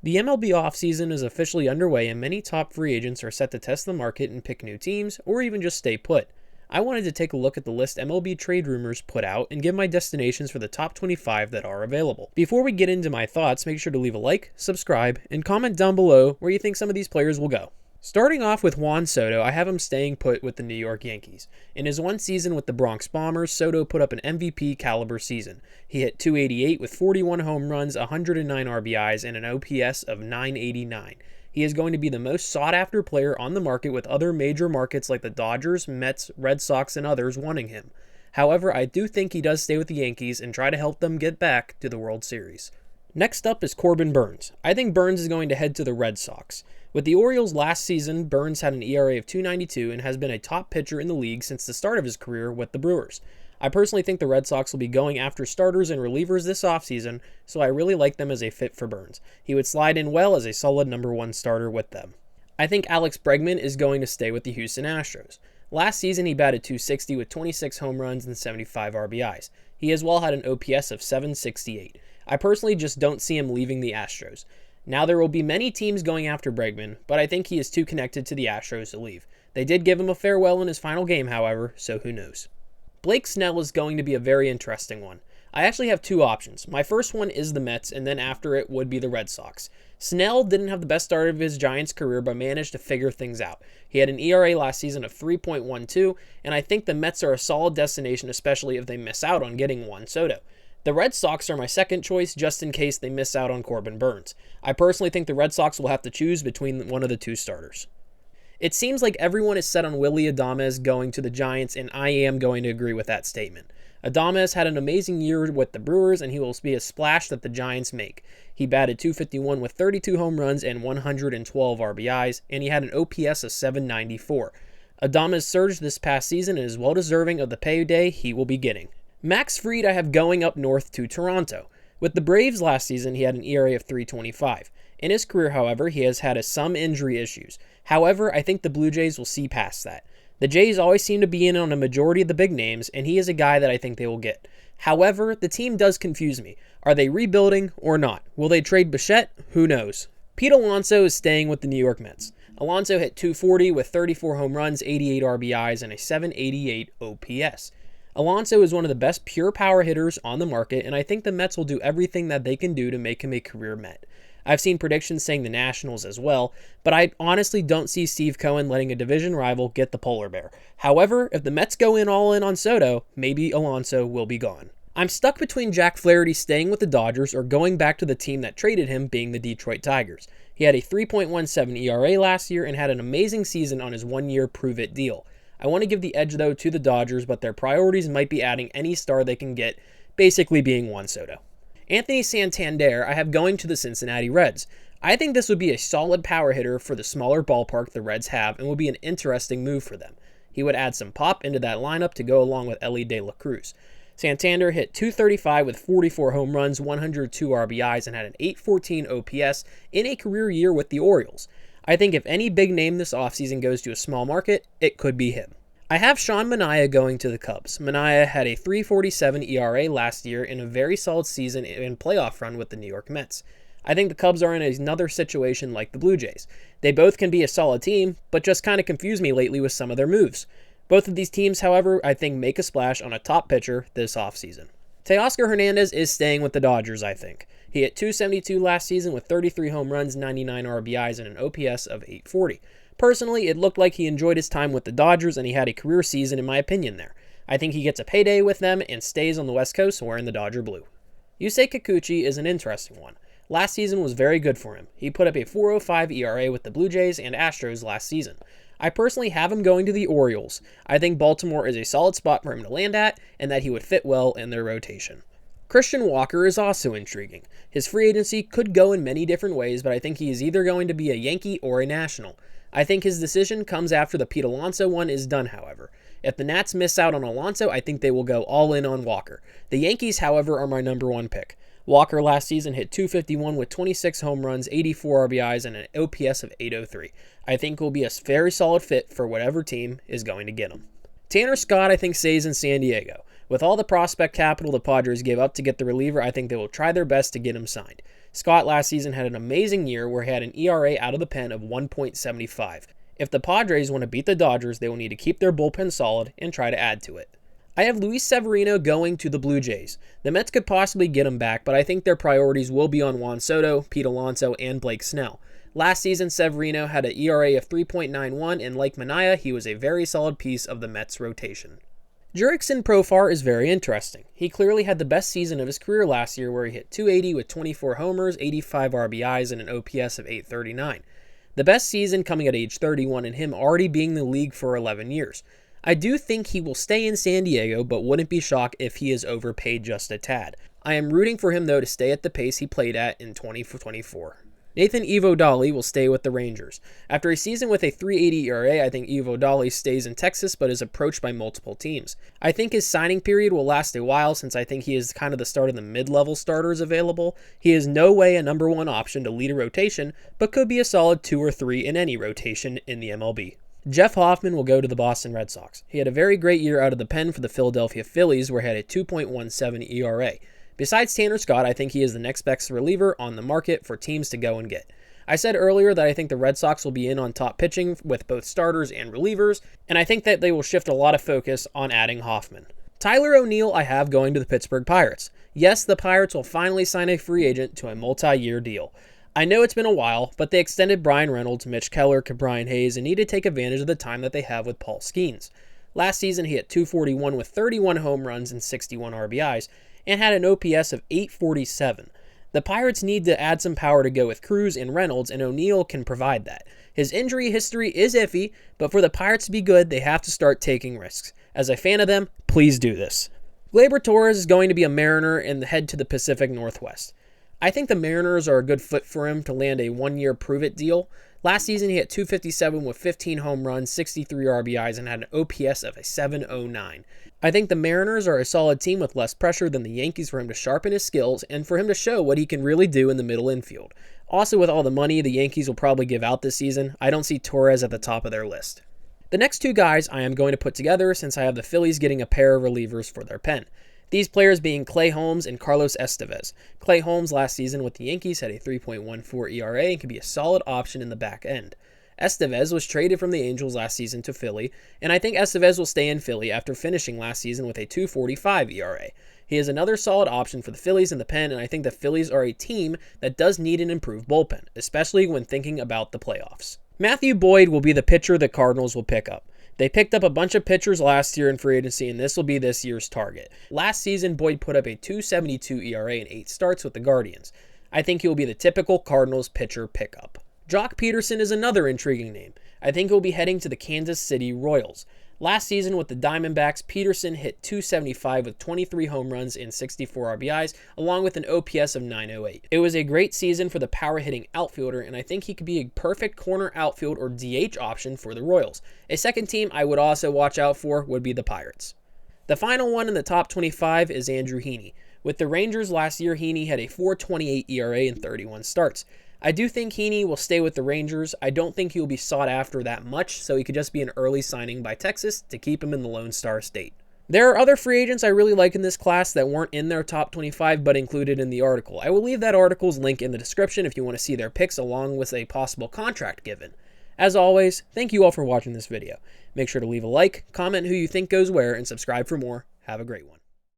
The MLB offseason is officially underway and many top free agents are set to test the market and pick new teams or even just stay put. I wanted to take a look at the list MLB trade rumors put out and give my destinations for the top 25 that are available. Before we get into my thoughts, make sure to leave a like, subscribe, and comment down below where you think some of these players will go. Starting off with Juan Soto, I have him staying put with the New York Yankees. In his one season with the Bronx Bombers, Soto put up an MVP caliber season. He hit .288 with 41 home runs, 109 RBIs, and an OPS of .989. He is going to be the most sought-after player on the market, with other major markets like the Dodgers, Mets, Red Sox, and others wanting him. However, I do think he does stay with the Yankees and try to help them get back to the World Series. Next up is Corbin Burnes. I think Burnes is going to head to the Red Sox. With the Orioles last season, Burnes had an ERA of .292 and has been a top pitcher in the league since the start of his career with the Brewers. I personally think the Red Sox will be going after starters and relievers this offseason, so I really like them as a fit for Burnes. He would slide in well as a solid number one starter with them. I think Alex Bregman is going to stay with the Houston Astros. Last season, he batted .260 with 26 home runs and 75 RBIs. He as well had an OPS of .768. I personally just don't see him leaving the Astros. Now, there will be many teams going after Bregman, but I think he is too connected to the Astros to leave. They did give him a farewell in his final game, however, so who knows. Blake Snell is going to be a very interesting one. I actually have two options. My first one is the Mets, and then after it would be the Red Sox. Snell didn't have the best start of his Giants career, but managed to figure things out. He had an ERA last season of 3.12, and I think the Mets are a solid destination, especially if they miss out on getting Juan Soto. The Red Sox are my second choice just in case they miss out on Corbin Burnes. I personally think the Red Sox will have to choose between one of the two starters. It seems like everyone is set on Willy Adames going to the Giants, and I am going to agree with that statement. Adames had an amazing year with the Brewers, and he will be a splash that the Giants make. He batted .251 with 32 home runs and 112 RBIs, and he had an OPS of .794. Adames surged this past season and is well deserving of the payday he will be getting. Max Fried I have going up north to Toronto. With the Braves last season, he had an ERA of .325. In his career, however, he has had some injury issues. However, I think the Blue Jays will see past that. The Jays always seem to be in on a majority of the big names, and he is a guy that I think they will get. However, the team does confuse me. Are they rebuilding or not? Will they trade Bichette? Who knows? Pete Alonso is staying with the New York Mets. Alonso hit .240 with 34 home runs, 88 RBIs, and a .788 OPS. Alonso is one of the best pure power hitters on the market, and I think the Mets will do everything that they can do to make him a career Met. I've seen predictions saying the Nationals as well, but I honestly don't see Steve Cohen letting a division rival get the polar bear. However, if the Mets go all in on Soto, maybe Alonso will be gone. I'm stuck between Jack Flaherty staying with the Dodgers or going back to the team that traded him, being the Detroit Tigers. He had a 3.17 ERA last year and had an amazing season on his one-year prove-it deal. I want to give the edge, though, to the Dodgers, but their priorities might be adding any star they can get, basically being Juan Soto. Anthony Santander I have going to the Cincinnati Reds. I think this would be a solid power hitter for the smaller ballpark the Reds have and would be an interesting move for them. He would add some pop into that lineup to go along with Elly De La Cruz. Santander hit .235 with 44 home runs, 102 RBIs, and had an .814 OPS in a career year with the Orioles. I think if any big name this offseason goes to a small market, it could be him. I have Sean Manaea going to the Cubs. Manaea had a .347 ERA last year in a very solid season and playoff run with the New York Mets. I think the Cubs are in another situation like the Blue Jays. They both can be a solid team, but just kind of confuse me lately with some of their moves. Both of these teams, however, I think make a splash on a top pitcher this offseason. Teoscar Hernandez is staying with the Dodgers, I think. He hit .272 last season with 33 home runs, 99 RBIs, and an OPS of .840. Personally, it looked like he enjoyed his time with the Dodgers and he had a career season in my opinion there. I think he gets a payday with them and stays on the West Coast wearing the Dodger blue. Yusei Kikuchi is an interesting one. Last season was very good for him. He put up a .405 ERA with the Blue Jays and Astros last season. I personally have him going to the Orioles. I think Baltimore is a solid spot for him to land at and that he would fit well in their rotation. Christian Walker is also intriguing. His free agency could go in many different ways, but I think he is either going to be a Yankee or a National. I think his decision comes after the Pete Alonso one is done, however. If the Nats miss out on Alonso, I think they will go all in on Walker. The Yankees, however, are my number one pick. Walker last season hit .251 with 26 home runs, 84 RBIs, and an OPS of .803. I think will be a very solid fit for whatever team is going to get him. Tanner Scott, I think, stays in San Diego. With all the prospect capital the Padres gave up to get the reliever, I think they will try their best to get him signed. Scott last season had an amazing year where he had an ERA out of the pen of 1.75. If the Padres want to beat the Dodgers, they will need to keep their bullpen solid and try to add to it. I have Luis Severino going to the Blue Jays. The Mets could possibly get him back, but I think their priorities will be on Juan Soto, Pete Alonso, and Blake Snell. Last season, Severino had an ERA of 3.91, and like Manaea, he was a very solid piece of the Mets rotation. Jurickson Profar is very interesting. He clearly had the best season of his career last year where he hit .280 with 24 homers, 85 RBIs, and an OPS of .839. The best season coming at age 31 and him already being in the league for 11 years. I do think he will stay in San Diego, but wouldn't be shocked if he is overpaid just a tad. I am rooting for him, though, to stay at the pace he played at in 2024. Nathan Eovaldi will stay with the Rangers. After a season with a 3.80 ERA, I think Eovaldi stays in Texas but is approached by multiple teams. I think his signing period will last a while since I think he is kind of the start of the mid-level starters available. He is no way a number one option to lead a rotation, but could be a solid 2 or 3 in any rotation in the MLB. Jeff Hoffman will go to the Boston Red Sox. He had a very great year out of the pen for the Philadelphia Phillies where he had a 2.17 ERA. Besides Tanner Scott, I think he is the next best reliever on the market for teams to go and get. I said earlier that I think the Red Sox will be in on top pitching with both starters and relievers, and I think that they will shift a lot of focus on adding Hoffman. Tyler O'Neill I have going to the Pittsburgh Pirates. Yes, the Pirates will finally sign a free agent to a multi-year deal. I know it's been a while, but they extended Brian Reynolds, Mitch Keller, Brian Hayes, and need to take advantage of the time that they have with Paul Skeens. Last season, he hit .241 with 31 home runs and 61 RBIs, and had an OPS of .847. The Pirates need to add some power to go with Cruz and Reynolds, and O'Neill can provide that. His injury history is iffy, but for the Pirates to be good, they have to start taking risks. As a fan of them, please do this. Gleyber Torres is going to be a Mariner and head to the Pacific Northwest. I think the Mariners are a good fit for him to land a one-year prove-it deal. Last season, he hit .257 with 15 home runs, 63 RBIs, and had an OPS of a .709. I think the Mariners are a solid team with less pressure than the Yankees for him to sharpen his skills and for him to show what he can really do in the middle infield. Also, with all the money the Yankees will probably give out this season, I don't see Torres at the top of their list. The next two guys I am going to put together since I have the Phillies getting a pair of relievers for their pen. These players being Clay Holmes and Carlos Estevez. Clay Holmes last season with the Yankees had a 3.14 ERA and can be a solid option in the back end. Estevez was traded from the Angels last season to Philly, and I think Estevez will stay in Philly after finishing last season with a 2.45 ERA. He is another solid option for the Phillies in the pen, and I think the Phillies are a team that does need an improved bullpen, especially when thinking about the playoffs. Matthew Boyd will be the pitcher the Cardinals will pick up. They picked up a bunch of pitchers last year in free agency, and this will be this year's target. Last season, Boyd put up a 2.72 ERA in 8 starts with the Guardians. I think he will be the typical Cardinals pitcher pickup. Jock Peterson is another intriguing name. I think he'll be heading to the Kansas City Royals. Last season with the Diamondbacks, Peterson hit .275 with 23 home runs and 64 RBIs, along with an OPS of .908. It was a great season for the power-hitting outfielder, and I think he could be a perfect corner outfield or DH option for the Royals. A second team I would also watch out for would be the Pirates. The final one in the top 25 is Andrew Heaney. With the Rangers last year, Heaney had a 4.28 ERA in 31 starts. I do think Heaney will stay with the Rangers. I don't think he will be sought after that much, so he could just be an early signing by Texas to keep him in the Lone Star State. There are other free agents I really like in this class that weren't in their top 25 but included in the article. I will leave that article's link in the description if you want to see their picks along with a possible contract given. As always, thank you all for watching this video. Make sure to leave a like, comment who you think goes where, and subscribe for more. Have a great one.